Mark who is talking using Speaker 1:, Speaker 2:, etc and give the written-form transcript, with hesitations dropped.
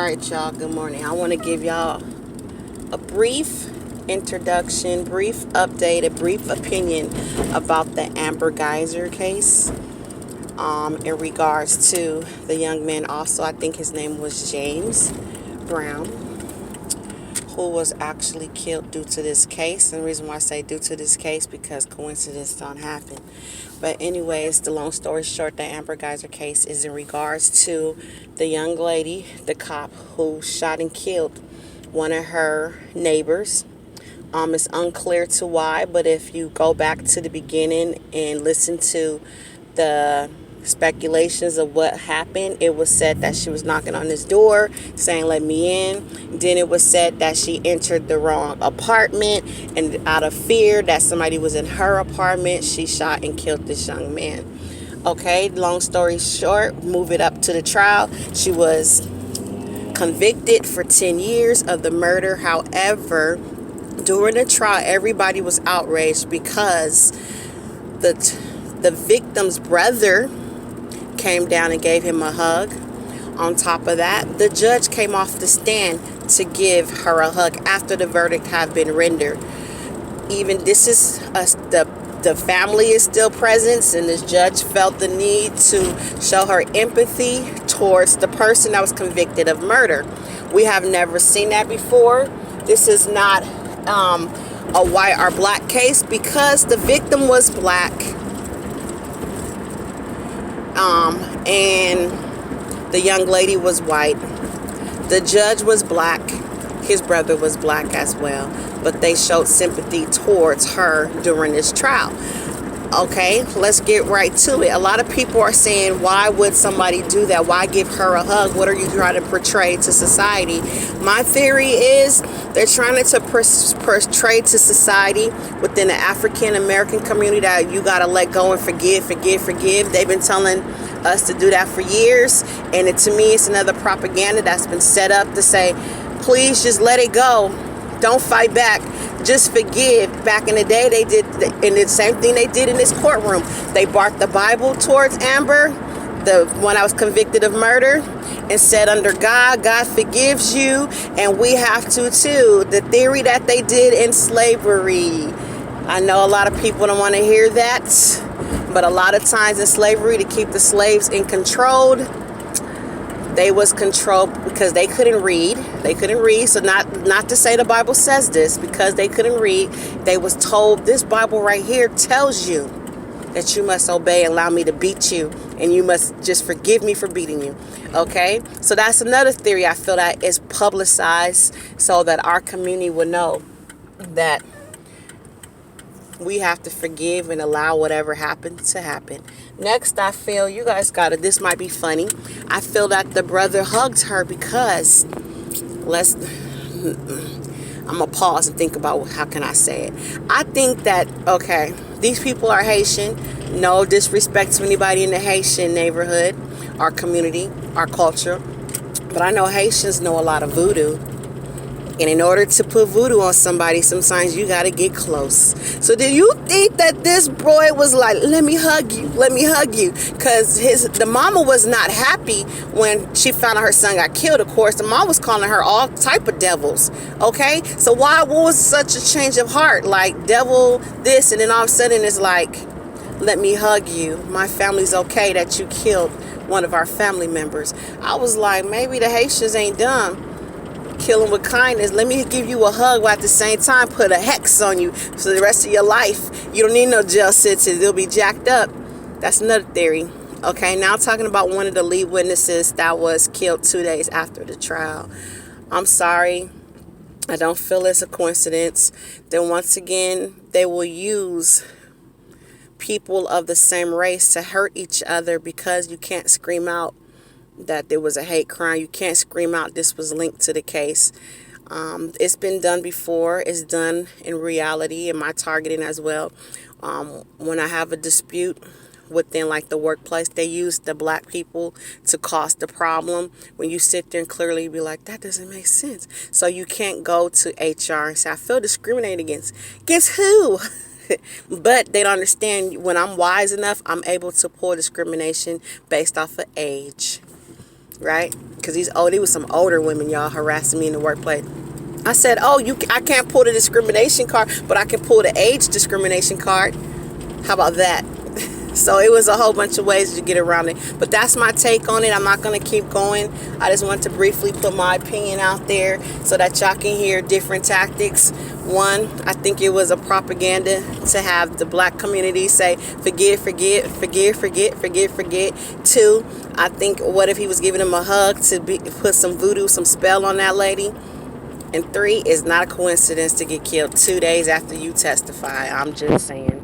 Speaker 1: Alright, y'all, good morning. I want to give y'all a brief introduction, brief update, a brief opinion about the Amber Geyser case in regards to the young man. Also, I think his name was James Brown, who was actually killed due to this case. And the reason why I say due to this case, because coincidence don't happen. But anyways, the long story short, the Amber Geyser case is in regards to the young lady, the cop who shot and killed one of her neighbors. It's unclear to why, but if you go back to the beginning and listen to the speculations of what happened, it was said that she was knocking on his door saying, "Let me in." Then it was said that she entered the wrong apartment, and out of fear that somebody was in her apartment, she shot and killed this young man. Okay, long story short, move it up to the trial. She was convicted for 10 years of the murder. However, during the trial, everybody was outraged because the victim's brother came down and gave him a hug. On top of that, the judge came off the stand to give her a hug after the verdict had been rendered. Even this is the family is still present, and this judge felt the need to show her empathy towards the person that was convicted of murder. We have never seen that before. This is not a white or black case because the victim was black. And the young lady was white. The judge was black. His brother was black as well. But they showed sympathy towards her during this trial. Okay, let's get right to it. A lot of people are saying, why would somebody do that? Why give her a hug? What are you trying to portray to society? My theory is they're trying to portray to society within the African American community that you got to let go and forgive. They've been telling us to do that for years. And to me, it's another propaganda that's been set up to say, please just let it go. Don't fight back. Just forgive. Back in the day, they did, and the same thing they did in this courtroom. They brought the Bible towards Amber, the one I was convicted of murder, and said, under God, God forgives you, and we have to too. The theory that they did in slavery. I know a lot of people don't want to hear that, but a lot of times in slavery, to keep the slaves in control, they was controlled because they couldn't read. So not to say the Bible says this, because they couldn't read. They was told, this Bible right here tells you that you must obey, allow me to beat you, and you must just forgive me for beating you. Okay? So that's another theory I feel that is publicized so that our community will know that we have to forgive and allow whatever happened to happen. Next, I feel you guys got it. This might be funny. I feel that the brother hugged her because I'm going to pause and think about how can I say it. I think that, okay, these people are Haitian. No disrespect to anybody in the Haitian neighborhood, our community, our culture. But I know Haitians know a lot of voodoo. And in order to put voodoo on somebody, sometimes you got to get close. So do you think that this boy was like, let me hug you, Because the mama was not happy when she found out her son got killed. Of course, the mom was calling her all type of devils. Okay? So what was such a change of heart? Like, devil this, and then all of a sudden it's like, let me hug you. My family's okay that you killed one of our family members. I was like, maybe the Haitians ain't dumb. Killing with kindness. Let me give you a hug while at the same time put a hex on you for the rest of your life. You don't need no jail sentences. They'll be jacked up. That's another theory. Okay, now talking about one of the lead witnesses that was killed 2 days after the trial. I'm sorry. I don't feel it's a coincidence. Then once again, they will use people of the same race to hurt each other because you can't scream out that there was a hate crime. You can't scream out this was linked to the case. It's been done before. It's done in reality in my targeting as well. When I have a dispute within like the workplace, they use the black people to cause the problem. When you sit there and clearly be like, that doesn't make sense. So you can't go to HR and say, I feel discriminated against. Against who? But they don't understand, when I'm wise enough, I'm able to pull discrimination based off of age. right? Because they was some older women, y'all, harassing me in the workplace. I said, oh, I can't pull the discrimination card, but I can pull the age discrimination card. How about that? So it was a whole bunch of ways to get around it. But that's my take on it. I'm not going to keep going. I just want to briefly put my opinion out there so that y'all can hear different tactics. One, I think it was a propaganda to have the black community say, forgive, forget, forgive, forget, forgive, forget. Two, I think, what if he was giving him a hug to put some voodoo, some spell on that lady? And three, it's not a coincidence to get killed 2 days after you testify. I'm just saying.